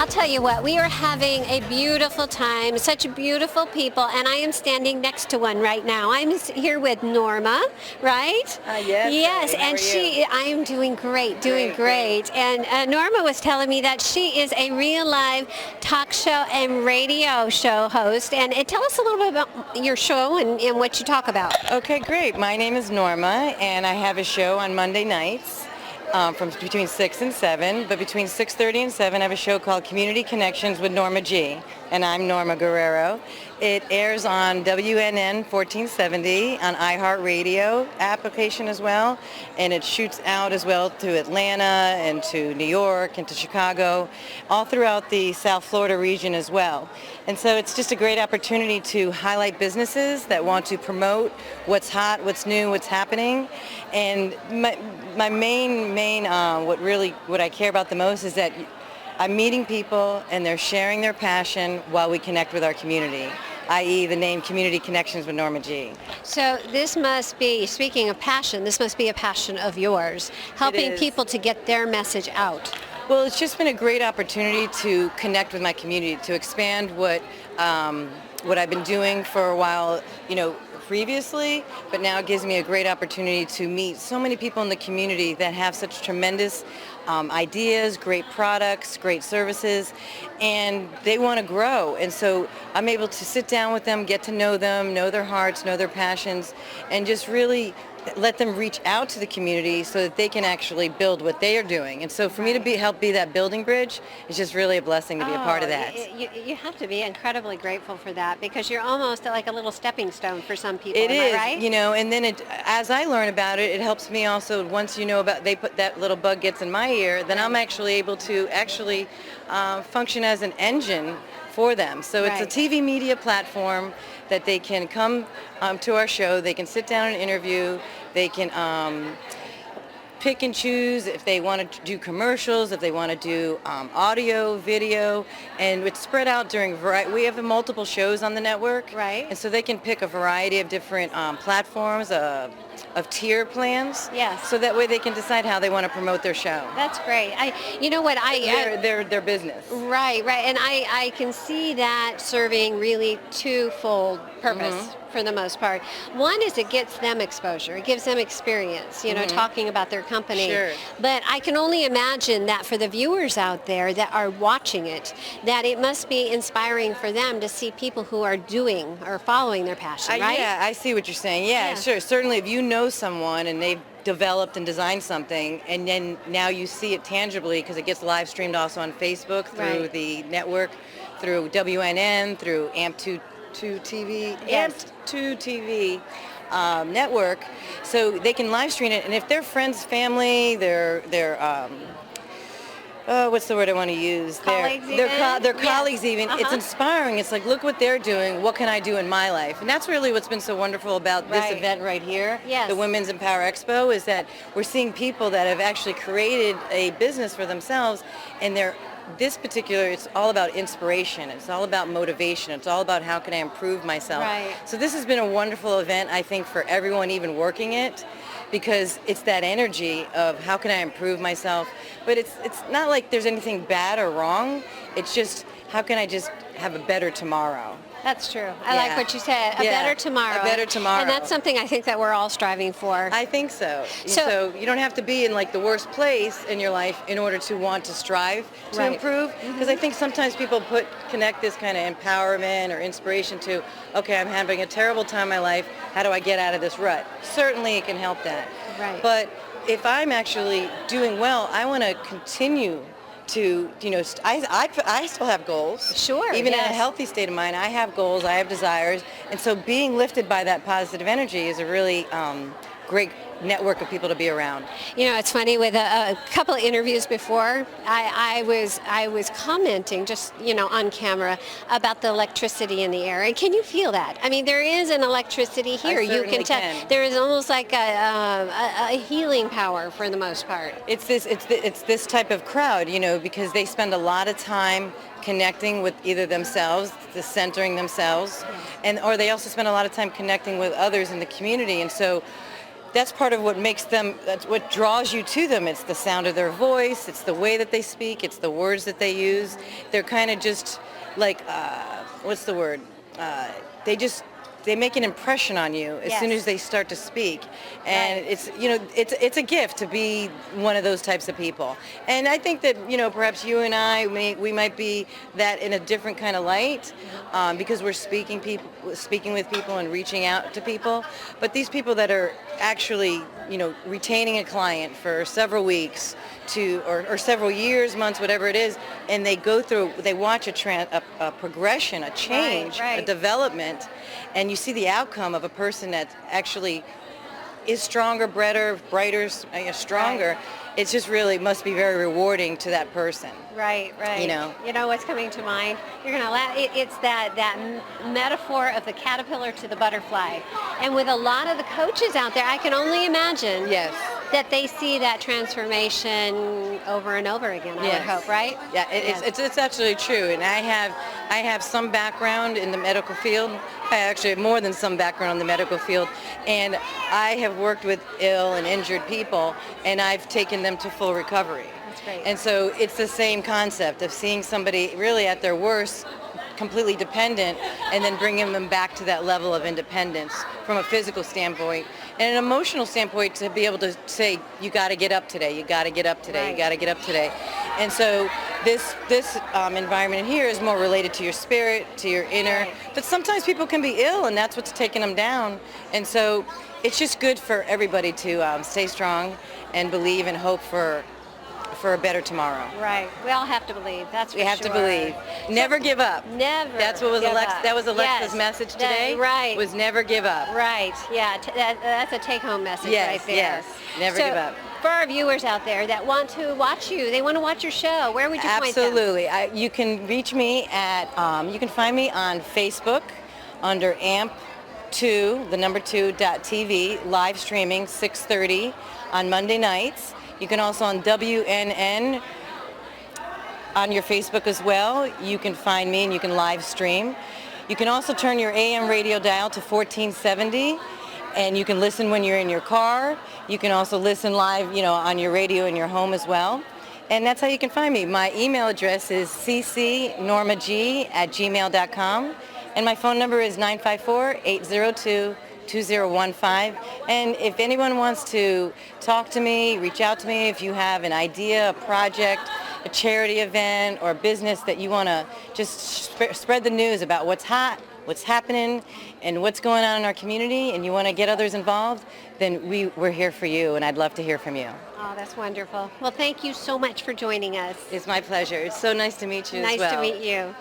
I'll tell you what, we are having a beautiful time, such beautiful people, and I am standing next to one right now. I'm here with Norma, right? Yes. Yes, How and are you? I am doing great. And Norma was telling me that she is a real live talk show and radio show host. And tell us a little bit about your show and what you talk about. Okay, great. My name is Norma, and I have a show on Monday nights from between 6 and 7. But between 6:30 and 7, I have a show called Community Connections with Norma G, and I'm Norma Guerrero. It airs on WNN 1470 on iHeartRadio application as well, and it shoots out as well to Atlanta and to New York and to Chicago, all throughout the South Florida region as well. And so it's just a great opportunity to highlight businesses that want to promote what's hot, what's new, what's happening. And my main what I care about the most is that I'm meeting people and they're sharing their passion while we connect with our community, i.e. the name Community Connections with Norma G. So this must be, speaking of passion, this must be a passion of yours, helping people to get their message out. Well, it's just been a great opportunity to connect with my community, to expand what I've been doing for a while, previously, but now it gives me a great opportunity to meet so many people in the community that have such tremendous ideas, great products, great services, and they want to grow. And so I'm able to sit down with them, get to know them, know their hearts, know their passions, and just really let them reach out to the community so that they can actually build what they are doing. And so for me to help be that building bridge is just really a blessing to be a part of that. You have to be incredibly grateful for that, because you're almost like a little stepping stone for some people. It is, right? And then as I learn about it, it helps me also, once they put that little bug gets in my ear, then I'm actually able to function as an engine for them. So it's a TV media platform that they can come to our show, they can sit down and interview, they can pick and choose if they want to do commercials, if they want to do audio, video, and it's spread out during we have multiple shows on the network. Right. And so they can pick a variety of different platforms, of tier plans. Yes. So that way they can decide how they want to promote their show. That's great. Their business. Right. And I can see that serving really twofold purpose for the most part. One is it gets them exposure. It gives them experience, talking about their company. Sure. But I can only imagine that for the viewers out there that are watching it, that it must be inspiring for them to see people who are doing or following their passion, right? Yeah, I see what you're saying. Yeah, sure. Certainly if you know someone and they've developed and designed something, and then now you see it tangibly because it gets live streamed also on Facebook through the network, through WNN, through AMP2 TV, AMP2 TV network, so they can live stream it. And if their friends, family, their what's the word I want to use? Their colleagues even. It's inspiring. It's like, look what they're doing. What can I do in my life? And that's really what's been so wonderful about this event right here, the Women's Empower Expo, is that we're seeing people that have actually created a business for themselves, and it's all about inspiration. It's all about motivation. It's all about how can I improve myself. Right. So this has been a wonderful event, I think, for everyone even working it, because it's that energy of how can I improve myself. But it's not like there's anything bad or wrong. It's just how can I just have a better tomorrow. That's true. I like what you said. A better tomorrow. A better tomorrow. And that's something I think that we're all striving for. I think so. So you don't have to be in like the worst place in your life in order to want to strive to improve. Because I think sometimes people connect this kind of empowerment or inspiration to, okay, I'm having a terrible time in my life. How do I get out of this rut? Certainly it can help that. Right. But if I'm actually doing well, I want to continue to, I still have goals. Sure. Even in a healthy state of mind, I have goals, I have desires. And so being lifted by that positive energy is a really great network of people to be around. It's funny, with a couple of interviews before, I was commenting just, on camera about the electricity in the air. And can you feel that? I mean, there is an electricity here. You can tell. There is almost like a healing power for the most part. It's this type of crowd, because they spend a lot of time connecting with either themselves, centering themselves, or they also spend a lot of time connecting with others in the community. And so that's part of what makes them, that's what draws you to them. It's the sound of their voice, it's the way that they speak, it's the words that they use. They're kind of just like, what's the word? They just, they make an impression on you as soon Yes. as they start to speak. And Right. it's, you know, it's a gift to be one of those types of people. And I think that, you know, perhaps you and I, we might be that in a different kind of light, because we're speaking with people and reaching out to people. But these people that are actually, you know, retaining a client for several weeks or several years, months, whatever it is, and they go through, they watch a progression, a change, right. a development, and you see the outcome of a person that actually is stronger, brighter, stronger. Right. It's just really must be very rewarding to that person. Right, right. You know. You know what's coming to mind? You're gonna laugh. It's that metaphor of the caterpillar to the butterfly. And with a lot of the coaches out there, I can only imagine Yes. that they see that transformation over and over again. I would Yes. hope, right? Yeah, Yes. it's absolutely true. And I have some background in the medical field. I actually have more than some background in the medical field. And I have worked with ill and injured people, and I've taken them to full recovery. That's great. And so it's the same concept of seeing somebody really at their worst, completely dependent, and then bringing them back to that level of independence from a physical standpoint and an emotional standpoint, to be able to say, you got to get up today, you got to get up today, Right. you got to get up today. And so this environment here is more related to your spirit, to your inner. Right. But sometimes people can be ill, and that's what's taking them down. And so it's just good for everybody to stay strong and believe and hope for a better tomorrow. Right. We all have to believe. That's for We have sure. to believe. Never give up. Never. That's what was give Alexa. up. That was Alexa's Yes. message That- today. right. Was never give up. Right. Yeah. That's a take-home message Yes, right there. yes. Never So, give up. For our viewers out there that want to watch you, they want to watch your show, where would you point them? Absolutely. You can reach me at. You can find me on Facebook under amp2, the number 2.tv, live streaming 6:30 on Monday nights. You can also on WNN on your Facebook as well. You can find me and you can live stream. You can also turn your AM radio dial to 1470, and you can listen when you're in your car. You can also listen live, you know, on your radio in your home as well. And that's how you can find me. My email address is ccnormag@gmail.com, and my phone number is 954-802-2015. And if anyone wants to talk to me, reach out to me if you have an idea, a project, a charity event, or a business that you want to just spread the news about what's hot, what's happening, and what's going on in our community, and you want to get others involved, then we're here for you, and I'd love to hear from you. Oh, that's wonderful. Well, thank you so much for joining us. It's my pleasure. It's so nice to meet you as Nice well. to meet you.